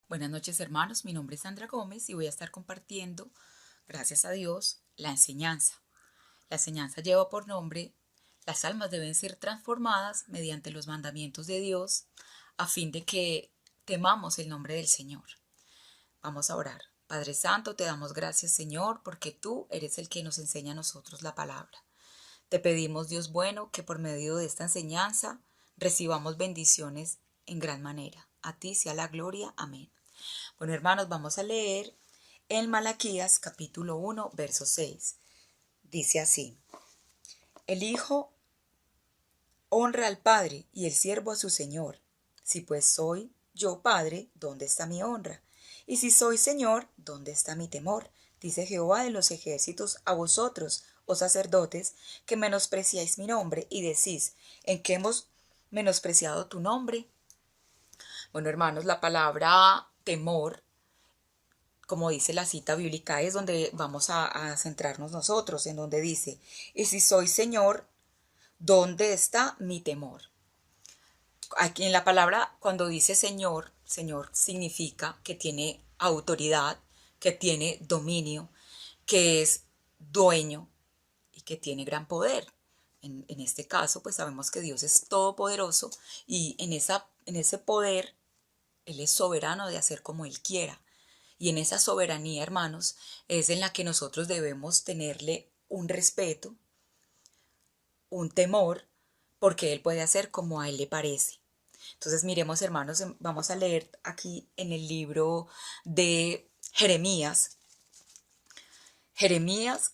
Buenas noches, hermanos, mi nombre es Sandra Gómez y voy a estar compartiendo, gracias a Dios, la enseñanza. La enseñanza lleva por nombre: las almas deben ser transformadas mediante los mandamientos de Dios a fin de que temamos el nombre del Señor. Vamos a orar. Padre Santo, te damos gracias, Señor, porque tú eres el que nos enseña a nosotros la palabra. Te pedimos, Dios bueno, que por medio de esta enseñanza recibamos bendiciones en gran manera. A ti sea la gloria. Amén. Bueno, hermanos, vamos a leer en Malaquías capítulo 1, verso 6. Dice así: el Hijo honra al Padre y el siervo a su Señor. Si pues soy yo Padre, ¿dónde está mi honra? Y si soy Señor, ¿dónde está mi temor? Dice Jehová de los ejércitos a vosotros, oh sacerdotes, que menospreciáis mi nombre y decís: ¿en qué hemos menospreciado tu nombre? Bueno, hermanos, la palabra temor, como dice la cita bíblica, es donde vamos a centrarnos nosotros, en donde dice: y si soy Señor, ¿dónde está mi temor? Aquí en la palabra, cuando dice Señor, Señor significa que tiene autoridad, que tiene dominio, que es dueño y que tiene gran poder. En este caso, pues sabemos que Dios es todopoderoso y en ese poder Él es soberano de hacer como Él quiera. Y en esa soberanía, hermanos, es en la que nosotros debemos tenerle un respeto, un temor, porque Él puede hacer como a Él le parece. Entonces miremos, hermanos, vamos a leer aquí en el libro de Jeremías. Jeremías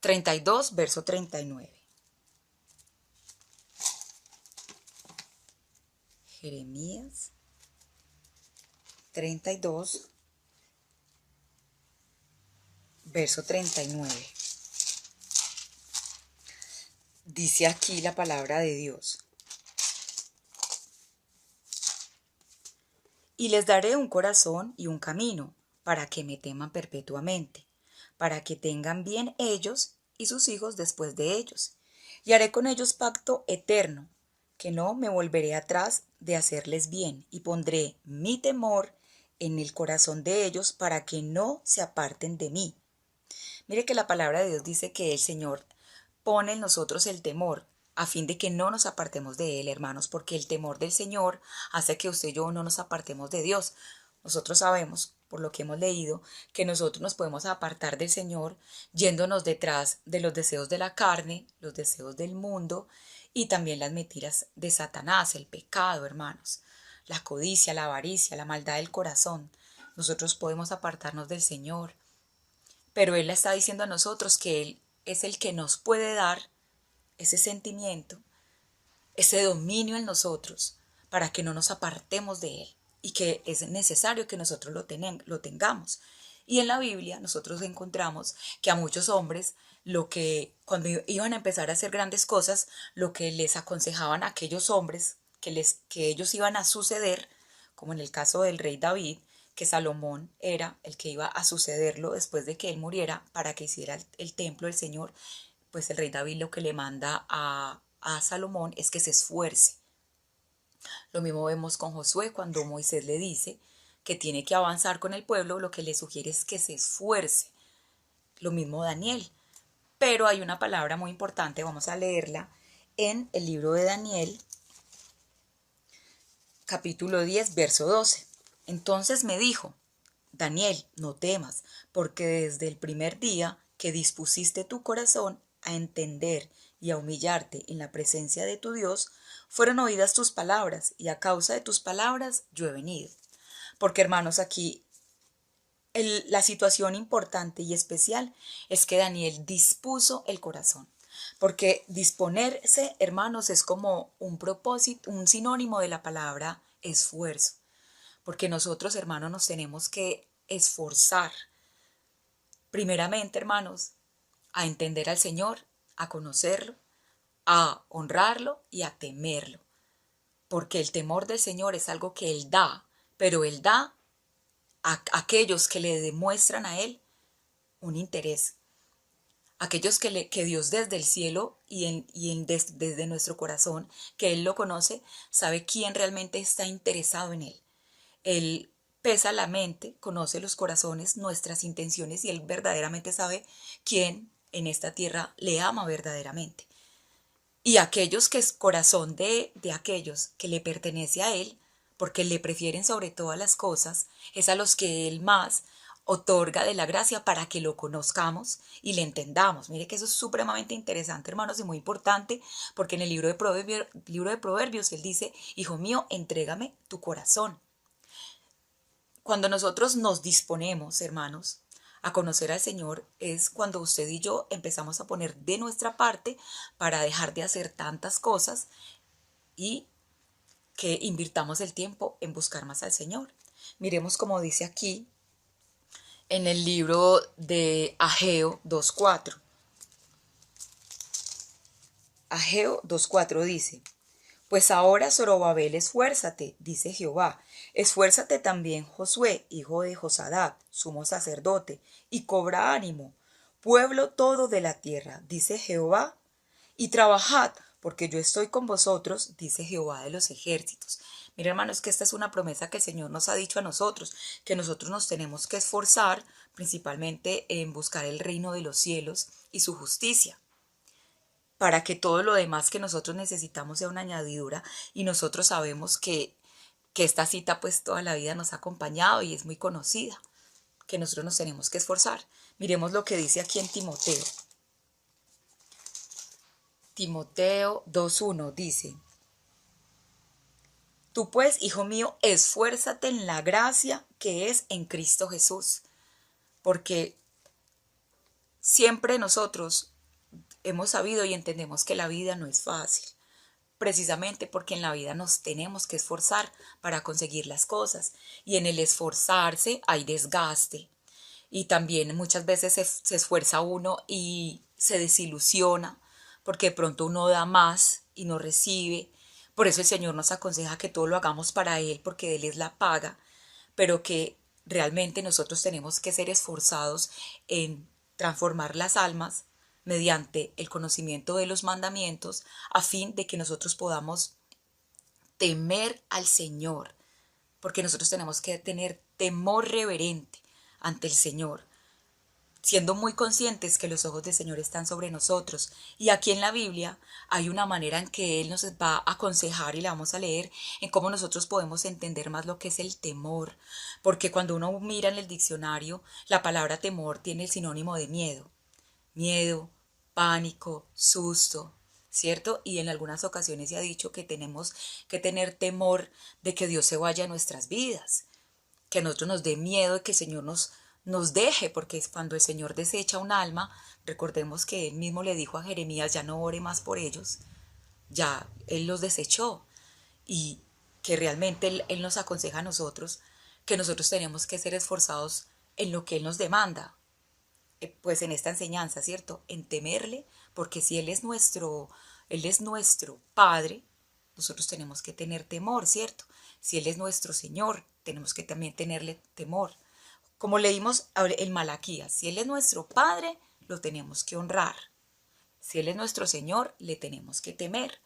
32, verso 39. Jeremías 32, verso 39. Dice aquí la palabra de Dios: y les daré un corazón y un camino, para que me teman perpetuamente, para que tengan bien ellos y sus hijos después de ellos. Y haré con ellos pacto eterno, que no me volveré atrás de hacerles bien, y pondré mi temor en el corazón de ellos para que no se aparten de mí. Mire que la palabra de Dios dice que el Señor pone en nosotros el temor a fin de que no nos apartemos de Él, hermanos, porque el temor del Señor hace que usted y yo no nos apartemos de Dios. Nosotros sabemos, por lo que hemos leído, que nosotros nos podemos apartar del Señor yéndonos detrás de los deseos de la carne, los deseos del mundo y también las mentiras de Satanás, el pecado, hermanos, la codicia, la avaricia, la maldad del corazón. Nosotros podemos apartarnos del Señor, pero Él le está diciendo a nosotros que Él es el que nos puede dar ese sentimiento, ese dominio en nosotros, para que no nos apartemos de Él, y que es necesario que nosotros lo tengamos. Y en la Biblia nosotros encontramos que a muchos hombres, cuando iban a empezar a hacer grandes cosas, lo que les aconsejaban a aquellos hombres que ellos iban a suceder, como en el caso del rey David, que Salomón era el que iba a sucederlo después de que él muriera para que hiciera el templo del Señor. Pues el rey David lo que le manda a Salomón es que se esfuerce. Lo mismo vemos con Josué cuando Moisés le dice que tiene que avanzar con el pueblo, lo que le sugiere es que se esfuerce. Lo mismo Daniel. Pero hay una palabra muy importante, vamos a leerla en el libro de Daniel, capítulo 10, verso 12. Entonces me dijo: Daniel, no temas, porque desde el primer día que dispusiste tu corazón a entender y a humillarte en la presencia de tu Dios, fueron oídas tus palabras, y a causa de tus palabras yo he venido. Porque, hermanos, aquí la situación importante y especial es que Daniel dispuso el corazón. Porque disponerse, hermanos, es como un propósito, un sinónimo de la palabra esfuerzo. Porque nosotros, hermanos, nos tenemos que esforzar, primeramente, hermanos, a entender al Señor, a conocerlo, a honrarlo y a temerlo. Porque el temor del Señor es algo que Él da, pero Él da a aquellos que le demuestran a Él un interés, aquellos que Dios desde el cielo desde nuestro corazón, que Él lo conoce, sabe quién realmente está interesado en Él. Él pesa la mente, conoce los corazones, nuestras intenciones y Él verdaderamente sabe quién en esta tierra le ama verdaderamente. Y aquellos que es corazón de aquellos que le pertenece a Él, porque le prefieren sobre todas las cosas, es a los que Él más otorga de la gracia para que lo conozcamos y le entendamos. Mire que eso es supremamente interesante, hermanos, y muy importante, porque en el libro de Proverbios Él dice, hijo mío, entrégame tu corazón. Cuando nosotros nos disponemos, hermanos, a conocer al Señor, es cuando usted y yo empezamos a poner de nuestra parte para dejar de hacer tantas cosas y que invirtamos el tiempo en buscar más al Señor. Miremos como dice aquí en el libro de Ageo 2:4. Ageo 2:4 dice, pues ahora, Zorobabel, esfuérzate, dice Jehová. Esfuérzate también, Josué, hijo de Josadac, sumo sacerdote, y cobra ánimo, pueblo todo de la tierra, dice Jehová, y trabajad, porque yo estoy con vosotros, dice Jehová de los ejércitos. Mira, hermanos, que esta es una promesa que el Señor nos ha dicho a nosotros, que nosotros nos tenemos que esforzar principalmente en buscar el reino de los cielos y su justicia, para que todo lo demás que nosotros necesitamos sea una añadidura, y nosotros sabemos que esta cita pues toda la vida nos ha acompañado y es muy conocida, que nosotros nos tenemos que esforzar. Miremos lo que dice aquí en Timoteo. Timoteo 2:1 dice, tú pues, hijo mío, esfuérzate en la gracia que es en Cristo Jesús, porque siempre nosotros hemos sabido y entendemos que la vida no es fácil, precisamente porque en la vida nos tenemos que esforzar para conseguir las cosas, y en el esforzarse hay desgaste, y también muchas veces se esfuerza uno y se desilusiona, porque de pronto uno da más y no recibe. Por eso el Señor nos aconseja que todo lo hagamos para Él, porque de Él es la paga, pero que realmente nosotros tenemos que ser esforzados en transformar las almas mediante el conocimiento de los mandamientos, a fin de que nosotros podamos temer al Señor, porque nosotros tenemos que tener temor reverente ante el Señor, siendo muy conscientes que los ojos del Señor están sobre nosotros. Y aquí en la Biblia hay una manera en que Él nos va a aconsejar, y la vamos a leer, en cómo nosotros podemos entender más lo que es el temor, porque cuando uno mira en el diccionario, la palabra temor tiene el sinónimo de miedo, pánico, susto, ¿cierto? Y en algunas ocasiones se ha dicho que tenemos que tener temor de que Dios se vaya a nuestras vidas, que a nosotros nos dé miedo de que el Señor nos deje, porque es cuando el Señor desecha un alma, recordemos que Él mismo le dijo a Jeremías, ya no ore más por ellos, ya Él los desechó, y que realmente Él nos aconseja a nosotros que nosotros tenemos que ser esforzados en lo que Él nos demanda, pues en esta enseñanza, ¿cierto? En temerle, porque si Él es nuestro Padre, nosotros tenemos que tener temor, ¿cierto? Si Él es nuestro Señor, tenemos que también tenerle temor. Como leímos en Malaquías, si Él es nuestro Padre, lo tenemos que honrar. Si Él es nuestro Señor, le tenemos que temer,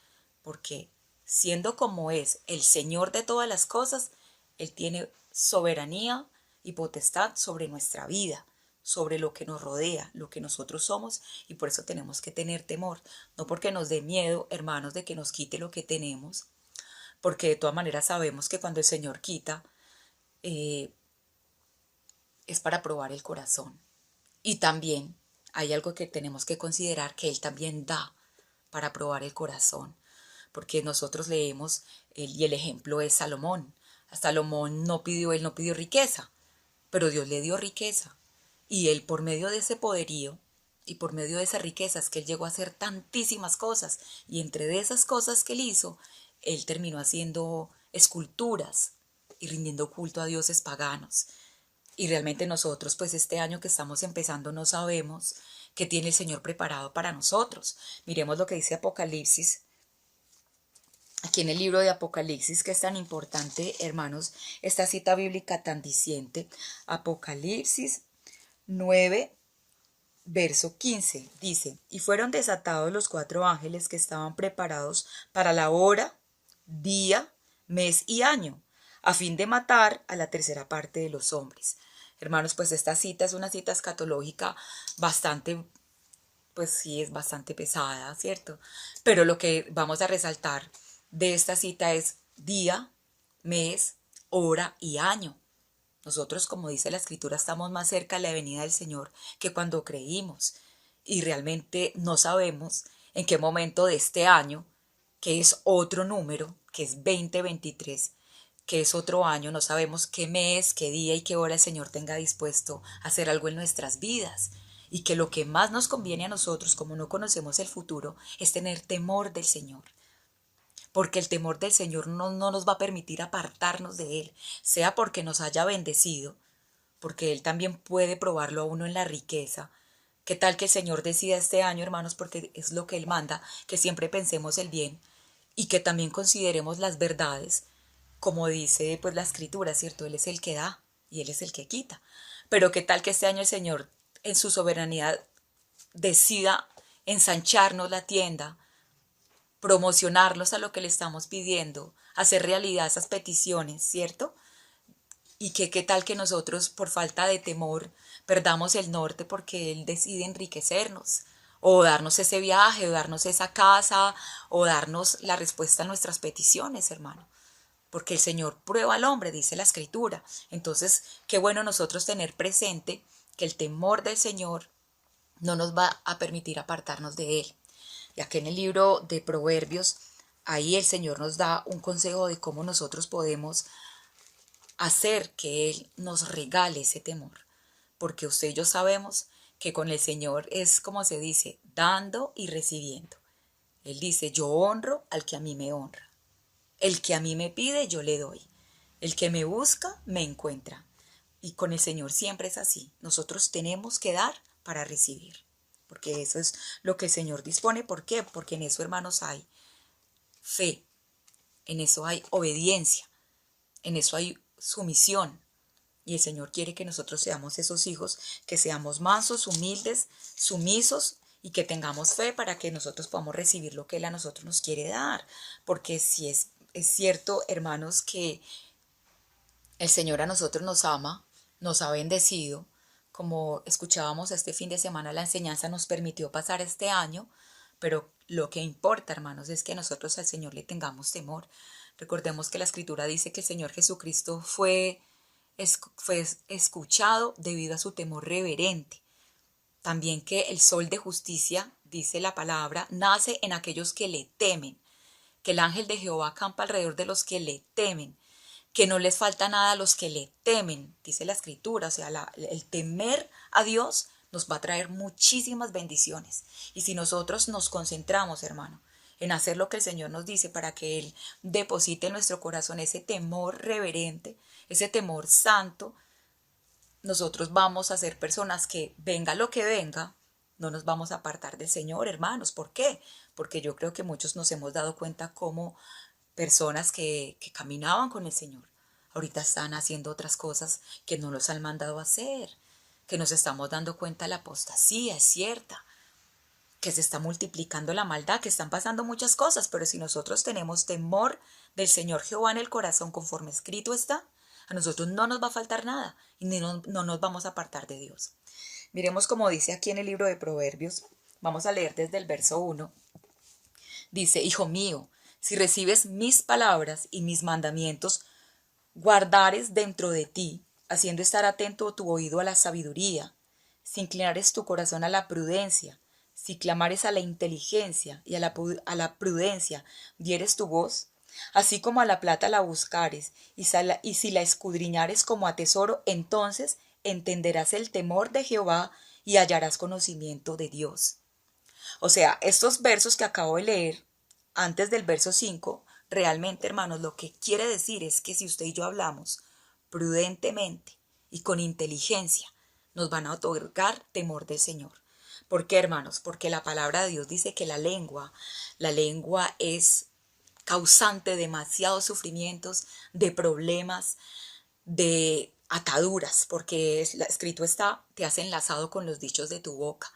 porque siendo como es el Señor de todas las cosas, Él tiene soberanía y potestad sobre nuestra vida, sobre lo que nos rodea, lo que nosotros somos, y por eso tenemos que tener temor, no porque nos dé miedo, hermanos, de que nos quite lo que tenemos, porque de todas maneras sabemos que cuando el Señor quita, es para probar el corazón. Y también hay algo que tenemos que considerar, que Él también da para probar el corazón, porque nosotros leemos, y el ejemplo es Salomón. A Salomón él no pidió riqueza, pero Dios le dio riqueza. Y Él, por medio de ese poderío y por medio de esas riquezas, que Él llegó a hacer tantísimas cosas, y entre de esas cosas que Él hizo, Él terminó haciendo esculturas y rindiendo culto a dioses paganos. Y realmente nosotros, pues este año que estamos empezando, no sabemos qué tiene el Señor preparado para nosotros. Miremos lo que dice Apocalipsis. Aquí en el libro de Apocalipsis, que es tan importante, hermanos, esta cita bíblica tan diciente. Apocalipsis 9, verso 15 dice, y fueron desatados los 4 ángeles que estaban preparados para la hora, día, mes y año, a fin de matar a la tercera parte de los hombres. Hermanos, pues esta cita es una cita escatológica bastante, pues sí, es bastante pesada, ¿cierto? Pero lo que vamos a resaltar de esta cita es día, mes, hora y año. Nosotros, como dice la Escritura, estamos más cerca de la venida del Señor que cuando creímos. Y realmente no sabemos en qué momento de este año, que es otro número, que es 2023, que es otro año, no sabemos qué mes, qué día y qué hora el Señor tenga dispuesto a hacer algo en nuestras vidas. Y que lo que más nos conviene a nosotros, como no conocemos el futuro, es tener temor del Señor, porque el temor del Señor no nos va a permitir apartarnos de Él, sea porque nos haya bendecido, porque Él también puede probarlo a uno en la riqueza. ¿Qué tal que el Señor decida este año, hermanos, porque es lo que Él manda, que siempre pensemos el bien y que también consideremos las verdades, como dice pues la Escritura, ¿cierto? Él es el que da y Él es el que quita. Pero ¿qué tal que este año el Señor en su soberanía decida ensancharnos la tienda, promocionarlos a lo que le estamos pidiendo, hacer realidad esas peticiones, ¿cierto? Y que qué tal que nosotros, por falta de temor, perdamos el norte porque Él decide enriquecernos, o darnos ese viaje, o darnos esa casa, o darnos la respuesta a nuestras peticiones, hermano. Porque el Señor prueba al hombre, dice la Escritura. Entonces, qué bueno nosotros tener presente que el temor del Señor no nos va a permitir apartarnos de Él. Y aquí en el libro de Proverbios, ahí el Señor nos da un consejo de cómo nosotros podemos hacer que Él nos regale ese temor. Porque usted y yo sabemos que con el Señor es como se dice, dando y recibiendo. Él dice, yo honro al que a mí me honra. El que a mí me pide, yo le doy. El que me busca, me encuentra. Y con el Señor siempre es así. Nosotros tenemos que dar para recibir. Porque eso es lo que el Señor dispone. ¿Por qué? Porque en eso, hermanos, hay fe. En eso hay obediencia. En eso hay sumisión. Y el Señor quiere que nosotros seamos esos hijos, que seamos mansos, humildes, sumisos y que tengamos fe para que nosotros podamos recibir lo que Él a nosotros nos quiere dar. Porque si es cierto, hermanos, que el Señor a nosotros nos ama, nos ha bendecido. Como escuchábamos este fin de semana, la enseñanza nos permitió pasar este año, pero lo que importa, hermanos, es que nosotros al Señor le tengamos temor. Recordemos que la Escritura dice que el Señor Jesucristo fue escuchado debido a su temor reverente. También que el sol de justicia, dice la palabra, nace en aquellos que le temen, que el ángel de Jehová acampa alrededor de los que le temen, que no les falta nada a los que le temen, dice la Escritura. O sea, el temer a Dios nos va a traer muchísimas bendiciones. Y si nosotros nos concentramos, hermano, en hacer lo que el Señor nos dice para que Él deposite en nuestro corazón ese temor reverente, ese temor santo, nosotros vamos a ser personas que venga lo que venga, no nos vamos a apartar del Señor, hermanos. ¿Por qué? Porque yo creo que muchos nos hemos dado cuenta cómo personas que caminaban con el Señor ahorita están haciendo otras cosas que no los han mandado a hacer, que nos estamos dando cuenta la apostasía, es cierta, que se está multiplicando la maldad, que están pasando muchas cosas, pero si nosotros tenemos temor del Señor Jehová en el corazón conforme escrito está, a nosotros no nos va a faltar nada y no nos vamos a apartar de Dios. Miremos como dice aquí en el libro de Proverbios, vamos a leer desde el verso 1. Dice, hijo mío, si recibes mis palabras y mis mandamientos, guardares dentro de ti, haciendo estar atento tu oído a la sabiduría, si inclinares tu corazón a la prudencia, si clamares a la inteligencia y a la prudencia dieres tu voz, así como a la plata la buscares, y si la escudriñares como a tesoro, entonces entenderás el temor de Jehová y hallarás conocimiento de Dios. O sea, estos versos que acabo de leer, antes del verso 5, realmente, hermanos, lo que quiere decir es que si usted y yo hablamos prudentemente y con inteligencia, nos van a otorgar temor del Señor. ¿Por qué, hermanos? Porque la palabra de Dios dice que la lengua es causante de demasiados sufrimientos, de problemas, de ataduras, porque escrito está, te has enlazado con los dichos de tu boca.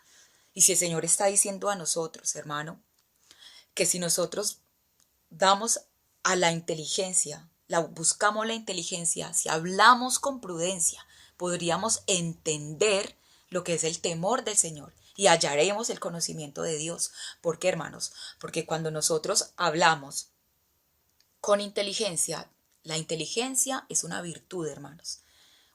Y si el Señor está diciendo a nosotros, hermano, que si nosotros damos a la inteligencia, buscamos la inteligencia, si hablamos con prudencia, podríamos entender lo que es el temor del Señor y hallaremos el conocimiento de Dios. ¿Por qué, hermanos? Porque cuando nosotros hablamos con inteligencia, la inteligencia es una virtud, hermanos.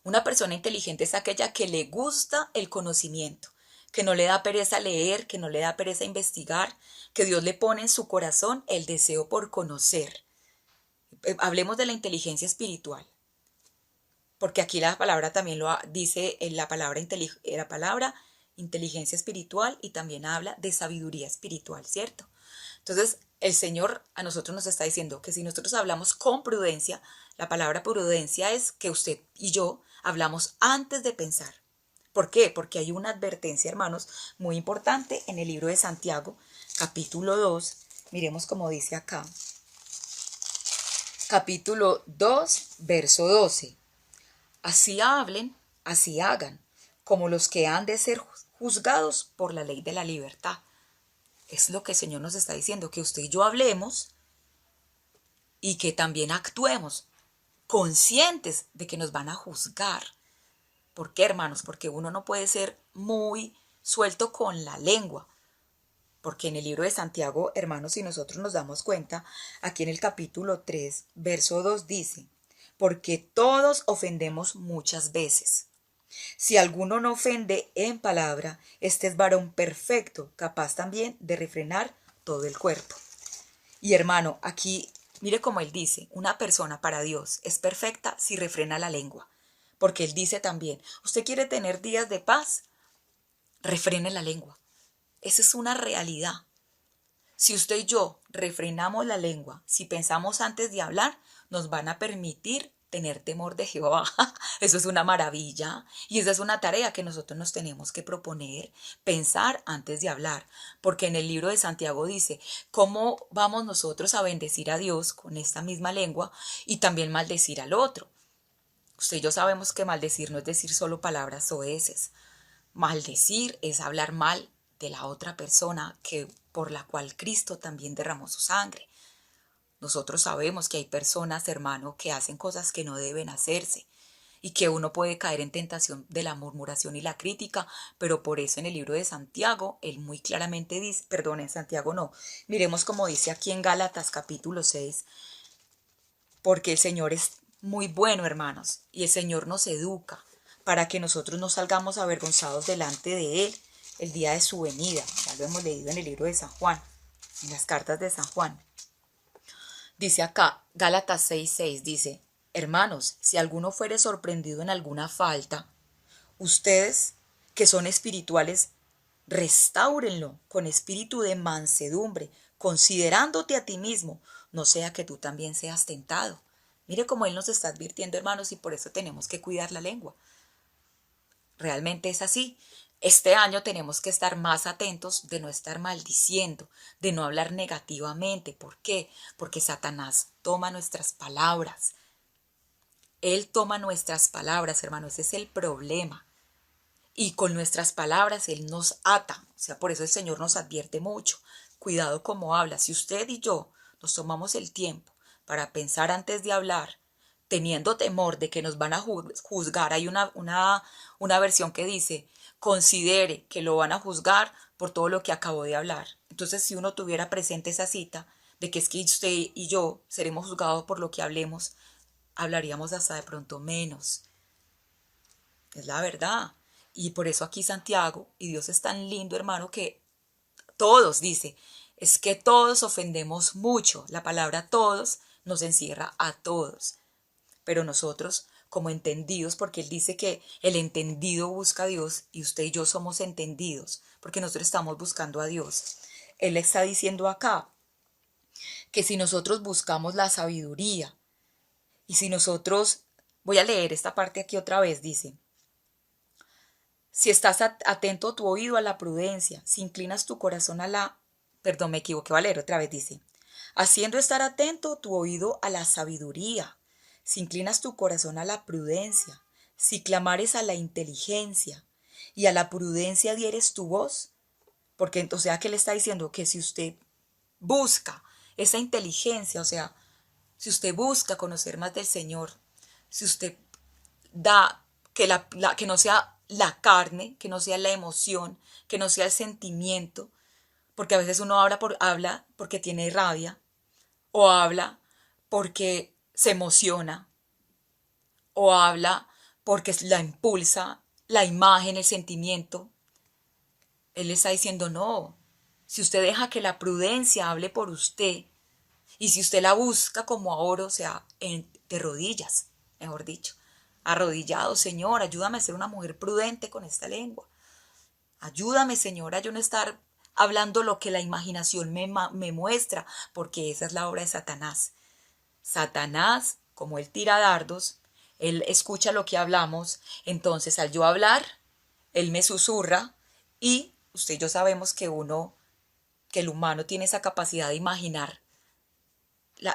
Una persona inteligente es aquella que le gusta el conocimiento, que no le da pereza leer, que no le da pereza investigar, que Dios le pone en su corazón el deseo por conocer. Hablemos de la inteligencia espiritual, porque aquí la palabra también lo dice en la palabra inteligencia espiritual y también habla de sabiduría espiritual, ¿cierto? Entonces, el Señor a nosotros nos está diciendo que si nosotros hablamos con prudencia, la palabra prudencia es que usted y yo hablamos antes de pensar. ¿Por qué? Porque hay una advertencia, hermanos, muy importante en el libro de Santiago, capítulo 2. Miremos cómo dice acá. Capítulo 2, verso 12. Así hablen, así hagan, como los que han de ser juzgados por la ley de la libertad. Es lo que el Señor nos está diciendo, que usted y yo hablemos y que también actuemos conscientes de que nos van a juzgar. ¿Por qué, hermanos? Porque uno no puede ser muy suelto con la lengua. Porque en el libro de Santiago, hermanos, si nosotros nos damos cuenta, aquí en el capítulo 3, verso 2 dice, porque todos ofendemos muchas veces. Si alguno no ofende en palabra, este es varón perfecto, capaz también de refrenar todo el cuerpo. Y hermano, aquí mire cómo él dice, una persona para Dios es perfecta si refrena la lengua. Porque él dice también, usted quiere tener días de paz, refrene la lengua. Esa es una realidad. Si usted y yo refrenamos la lengua, si pensamos antes de hablar, nos van a permitir tener temor de Jehová. Eso es una maravilla. Y esa es una tarea que nosotros nos tenemos que proponer, pensar antes de hablar. Porque en el libro de Santiago dice, ¿cómo vamos nosotros a bendecir a Dios con esta misma lengua y también maldecir al otro? Usted y yo sabemos que maldecir no es decir solo palabras soeces. Maldecir es hablar mal de la otra persona por la cual Cristo también derramó su sangre. Nosotros sabemos que hay personas, hermano, que hacen cosas que no deben hacerse y que uno puede caer en tentación de la murmuración y la crítica, pero por eso en el libro de Santiago, él muy claramente dice, perdón, en Santiago no, miremos como dice aquí en Gálatas capítulo 6, porque el Señor es muy bueno, hermanos, y el Señor nos educa para que nosotros no salgamos avergonzados delante de Él el día de su venida. Ya lo hemos leído en el libro de San Juan, en las cartas de San Juan. Dice acá, Gálatas 6:6, dice, hermanos, si alguno fuere sorprendido en alguna falta, ustedes que son espirituales, restáurenlo con espíritu de mansedumbre, considerándote a ti mismo, no sea que tú también seas tentado. Mire cómo Él nos está advirtiendo, hermanos, y por eso tenemos que cuidar la lengua. Realmente es así. Este año tenemos que estar más atentos de no estar maldiciendo, de no hablar negativamente. ¿Por qué? Porque Satanás toma nuestras palabras. Él toma nuestras palabras, hermano. Ese es el problema. Y con nuestras palabras Él nos ata. O sea, por eso el Señor nos advierte mucho. Cuidado cómo habla. Si usted y yo nos tomamos el tiempo para pensar antes de hablar, teniendo temor de que nos van a juzgar, hay una versión que dice, considere que lo van a juzgar por todo lo que acabo de hablar. Entonces, si uno tuviera presente esa cita de que es que usted y yo seremos juzgados por lo que hablemos, hablaríamos hasta de pronto menos. Es la verdad. Y por eso aquí Santiago, y Dios es tan lindo, hermano, que todos, dice, es que todos ofendemos mucho. La palabra todos nos encierra a todos. Pero nosotros, como entendidos, porque Él dice que el entendido busca a Dios y usted y yo somos entendidos, porque nosotros estamos buscando a Dios. Él está diciendo acá que si nosotros buscamos la sabiduría y si nosotros, voy a leer esta parte aquí otra vez, dice, si estás atento tu oído a la prudencia, si inclinas tu corazón perdón, me equivoqué, voy a leer otra vez, dice, haciendo estar atento tu oído a la sabiduría, si inclinas tu corazón a la prudencia, si clamares a la inteligencia y a la prudencia dieres tu voz, Porque, o sea, ¿qué le está diciendo? Que si usted busca esa inteligencia, o sea, si usted busca conocer más del Señor, si usted da que no sea la carne, que no sea la emoción, que no sea el sentimiento, porque a veces uno habla porque tiene rabia, o habla porque se emociona, o habla porque la impulsa la imagen, el sentimiento. Él le está diciendo no. Si usted deja que la prudencia hable por usted, y si usted la busca como a oro, o sea, de rodillas, mejor dicho, arrodillado, Señor, ayúdame a ser una mujer prudente con esta lengua. Ayúdame, Señor, a yo no estar hablando lo que la imaginación me muestra, porque esa es la obra de Satanás. Satanás, como él tira dardos, él escucha lo que hablamos, entonces al yo hablar, él me susurra y usted y yo sabemos que el humano tiene esa capacidad de imaginar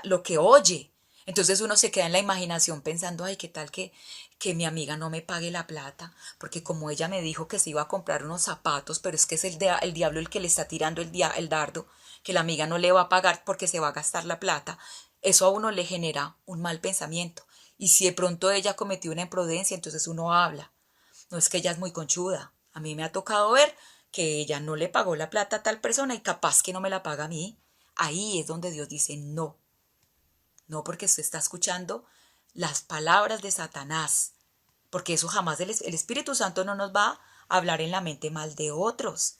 lo que oye. Entonces uno se queda en la imaginación pensando, ay, qué tal que mi amiga no me pague la plata, porque como ella me dijo que se iba a comprar unos zapatos, pero es que es el diablo el que le está tirando el dardo, que la amiga no le va a pagar porque se va a gastar la plata, eso a uno le genera un mal pensamiento. Y si de pronto ella cometió una imprudencia, entonces uno habla. No es que ella es muy conchuda. A mí me ha tocado ver que ella no le pagó la plata a tal persona y capaz que no me la paga a mí. Ahí es donde Dios dice no. No, porque usted está escuchando las palabras de Satanás, porque eso jamás el Espíritu Santo no nos va a hablar en la mente mal de otros.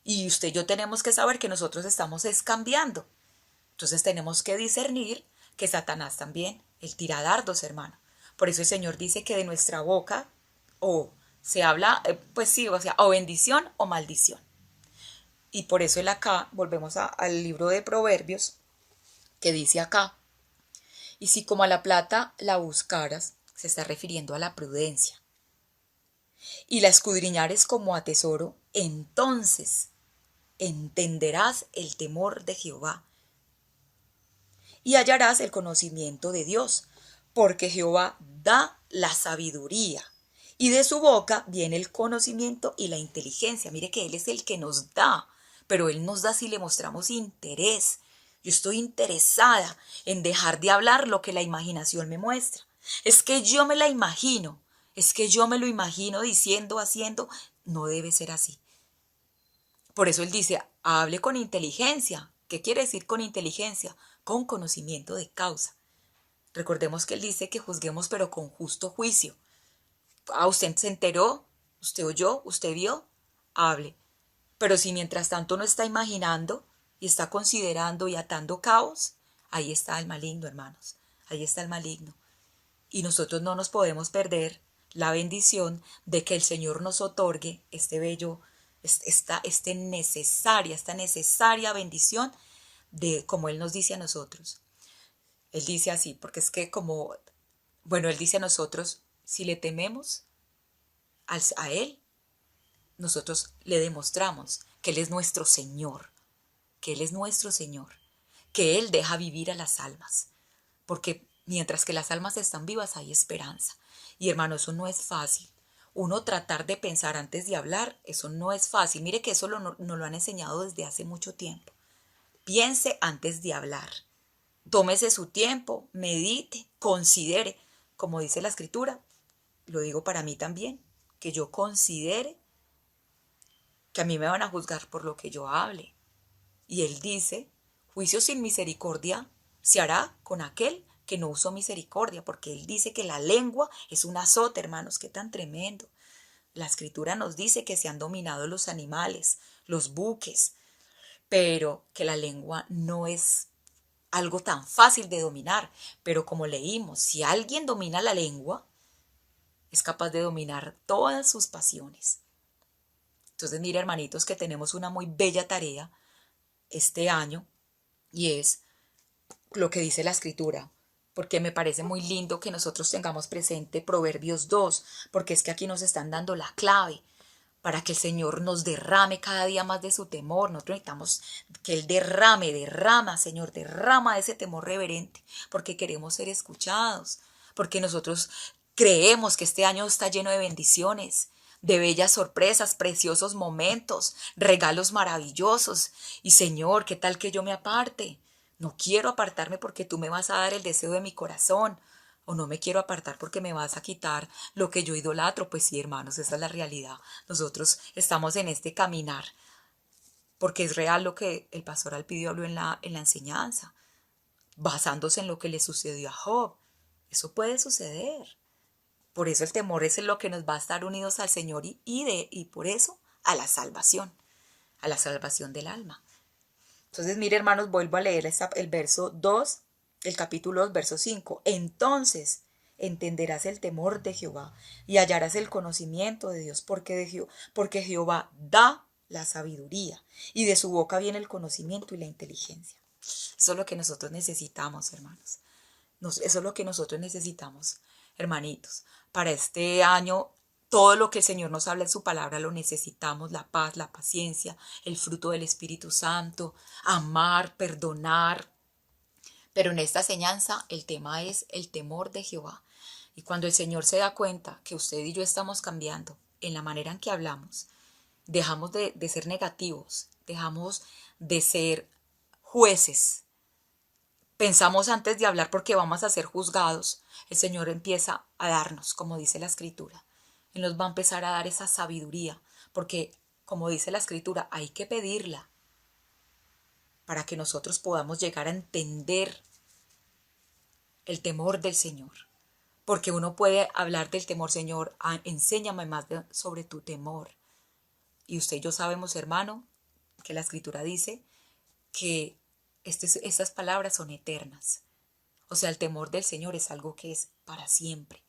Y usted y yo tenemos que saber que nosotros estamos cambiando. Entonces tenemos que discernir que Satanás también, él tira dardos, hermano. Por eso el Señor dice que de nuestra boca o se habla, pues sí, o sea, o bendición o maldición. Y por eso él acá, volvemos al libro de Proverbios, que dice acá, y si como a la plata la buscaras, se está refiriendo a la prudencia, y la escudriñares como a tesoro, entonces entenderás el temor de Jehová y hallarás el conocimiento de Dios, porque Jehová da la sabiduría y de su boca viene el conocimiento y la inteligencia. Mire que Él es el que nos da, pero Él nos da si le mostramos interés. Yo estoy interesada en dejar de hablar lo que la imaginación me muestra. Es que yo me la imagino, es que yo me lo imagino diciendo, haciendo. No debe ser así. Por eso él dice, hable con inteligencia. ¿Qué quiere decir con inteligencia? Con conocimiento de causa. Recordemos que él dice que juzguemos pero con justo juicio. Ah, usted se enteró, usted oyó, usted vio, hable. Pero si mientras tanto no está imaginando y está considerando y atando cabos, ahí está el maligno, hermanos. Ahí está el maligno. Y nosotros no nos podemos perder la bendición de que el Señor nos otorgue este bello, esta necesaria bendición de como Él nos dice a nosotros. Él dice así, porque es que Él dice a nosotros, si le tememos a Él, nosotros le demostramos que Él es nuestro Señor, que Él es nuestro Señor, que Él deja vivir a las almas, porque mientras que las almas están vivas hay esperanza. Y hermano, eso no es fácil. Uno tratar de pensar antes de hablar, eso no es fácil. Mire que eso nos lo han enseñado desde hace mucho tiempo. Piense antes de hablar. Tómese su tiempo, medite, considere. Como dice la escritura, lo digo para mí también, que yo considere que a mí me van a juzgar por lo que yo hable. Y él dice, juicio sin misericordia se hará con aquel que no usó misericordia, porque él dice que la lengua es un azote, hermanos, qué tan tremendo. La escritura nos dice que se han dominado los animales, los buques, pero que la lengua no es algo tan fácil de dominar. Pero como leímos, si alguien domina la lengua, es capaz de dominar todas sus pasiones. Entonces, mire, hermanitos, que tenemos una muy bella tarea este año y es lo que dice la escritura, porque me parece muy lindo que nosotros tengamos presente Proverbios 2, porque es que aquí nos están dando la clave para que el Señor nos derrame cada día más de su temor. Nosotros necesitamos que Él derrama, Señor, derrama ese temor reverente, porque queremos ser escuchados, porque nosotros creemos que este año está lleno de bendiciones, de bellas sorpresas, preciosos momentos, regalos maravillosos. Y Señor, ¿qué tal que yo me aparte? No quiero apartarme porque tú me vas a dar el deseo de mi corazón. O no me quiero apartar porque me vas a quitar lo que yo idolatro. Pues sí, hermanos, esa es la realidad. Nosotros estamos en este caminar porque es real lo que el pastor Alpidio habló en la enseñanza, basándose en lo que le sucedió a Job. Eso puede suceder. Por eso el temor es lo que nos va a estar unidos al Señor y por eso a la salvación del alma. Entonces, mire, hermanos, vuelvo a leer el verso 2, el capítulo 2, verso 5. Entonces entenderás el temor de Jehová y hallarás el conocimiento de Dios, porque Jehová da la sabiduría y de su boca viene el conocimiento y la inteligencia. Eso es lo que nosotros necesitamos, hermanos. Eso es lo que nosotros necesitamos, hermanitos. Para este año, todo lo que el Señor nos habla en su palabra lo necesitamos: la paz, la paciencia, el fruto del Espíritu Santo, amar, perdonar. Pero en esta enseñanza el tema es el temor de Jehová. Y cuando el Señor se da cuenta que usted y yo estamos cambiando en la manera en que hablamos, dejamos de ser negativos, dejamos de ser jueces, pensamos antes de hablar porque vamos a ser juzgados, el Señor empieza a darnos, como dice la Escritura. Él nos va a empezar a dar esa sabiduría, porque, como dice la Escritura, hay que pedirla para que nosotros podamos llegar a entender el temor del Señor. Porque uno puede hablar del temor: Señor, enséñame más sobre tu temor. Y usted y yo sabemos, hermano, que la Escritura dice que estas palabras son eternas. O sea, el temor del Señor es algo que es para siempre.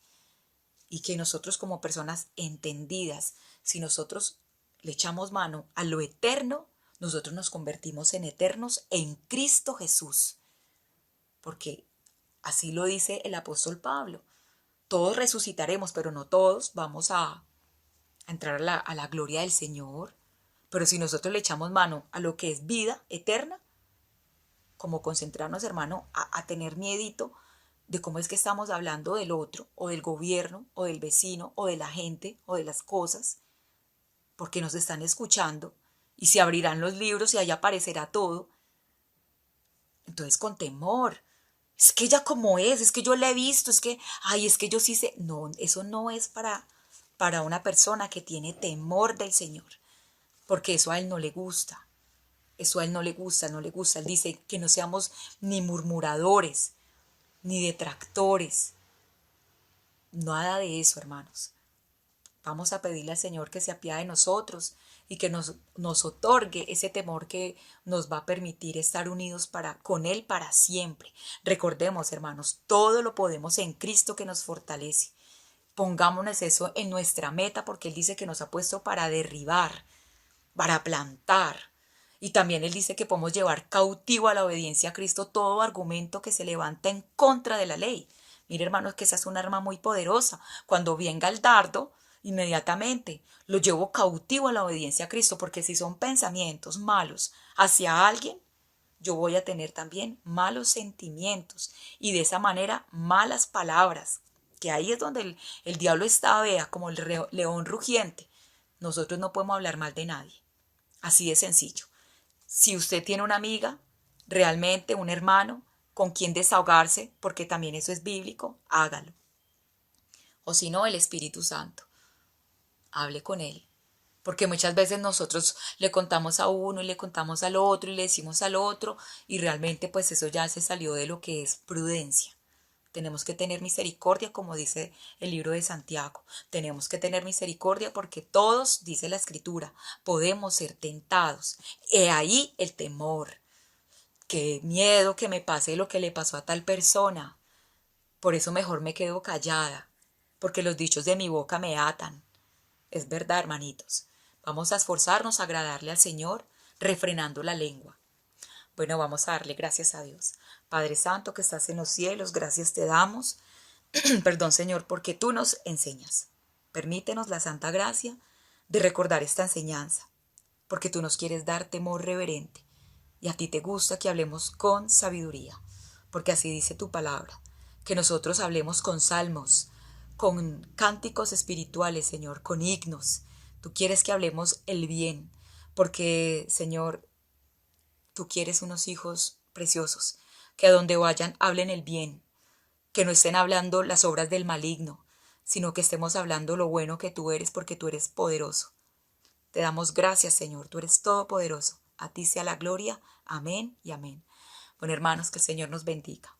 Y que nosotros, como personas entendidas, si nosotros le echamos mano a lo eterno, nosotros nos convertimos en eternos en Cristo Jesús. Porque así lo dice el apóstol Pablo. Todos resucitaremos, pero no todos vamos a entrar a la gloria del Señor. Pero si nosotros le echamos mano a lo que es vida eterna, como concentrarnos, hermano, a tener miedito de cómo es que estamos hablando del otro, o del gobierno, o del vecino, o de la gente, o de las cosas, porque nos están escuchando, y se abrirán los libros y ahí aparecerá todo. Entonces, con temor: es que ella como es que yo la he visto, es que yo sí sé. No, eso no es para una persona que tiene temor del Señor, porque eso a Él no le gusta. Eso a Él no le gusta. Él dice que no seamos ni murmuradores, ni detractores. Nada de eso, hermanos. Vamos a pedirle al Señor que se apiade de nosotros y que nos otorgue ese temor que nos va a permitir estar unidos con Él para siempre. Recordemos, hermanos, todo lo podemos en Cristo que nos fortalece. Pongámonos eso en nuestra meta, porque Él dice que nos ha puesto para derribar, para plantar. Y también Él dice que podemos llevar cautivo a la obediencia a Cristo todo argumento que se levanta en contra de la ley. Mire, hermanos, que esa es un arma muy poderosa. Cuando venga el dardo, inmediatamente lo llevo cautivo a la obediencia a Cristo, porque si son pensamientos malos hacia alguien, yo voy a tener también malos sentimientos y de esa manera malas palabras, que ahí es donde el diablo está, vea, como el león rugiente. Nosotros no podemos hablar mal de nadie. Así de sencillo. Si usted tiene una amiga, realmente un hermano con quien desahogarse, porque también eso es bíblico, hágalo. O si no, el Espíritu Santo. Hable con Él. Porque muchas veces nosotros le contamos a uno y le contamos al otro y le decimos al otro, y realmente pues eso ya se salió de lo que es prudencia. Tenemos que tener misericordia, como dice el libro de Santiago. Tenemos que tener misericordia porque todos, dice la Escritura, podemos ser tentados. He ahí el temor. Qué miedo que me pase lo que le pasó a tal persona. Por eso mejor me quedo callada, porque los dichos de mi boca me atan. Es verdad, hermanitos. Vamos a esforzarnos a agradarle al Señor, refrenando la lengua. Bueno, vamos a darle gracias a Dios. Padre Santo que estás en los cielos, gracias te damos. Perdón, Señor, porque tú nos enseñas. Permítenos la santa gracia de recordar esta enseñanza, porque tú nos quieres dar temor reverente y a ti te gusta que hablemos con sabiduría, porque así dice tu palabra, que nosotros hablemos con salmos, con cánticos espirituales, Señor, con himnos. Tú quieres que hablemos el bien, porque, Señor, tú quieres unos hijos preciosos, que a donde vayan hablen el bien, que no estén hablando las obras del maligno, sino que estemos hablando lo bueno que tú eres, porque tú eres poderoso. Te damos gracias, Señor, tú eres todopoderoso. A ti sea la gloria. Amén y amén. Bueno, hermanos, que el Señor nos bendiga.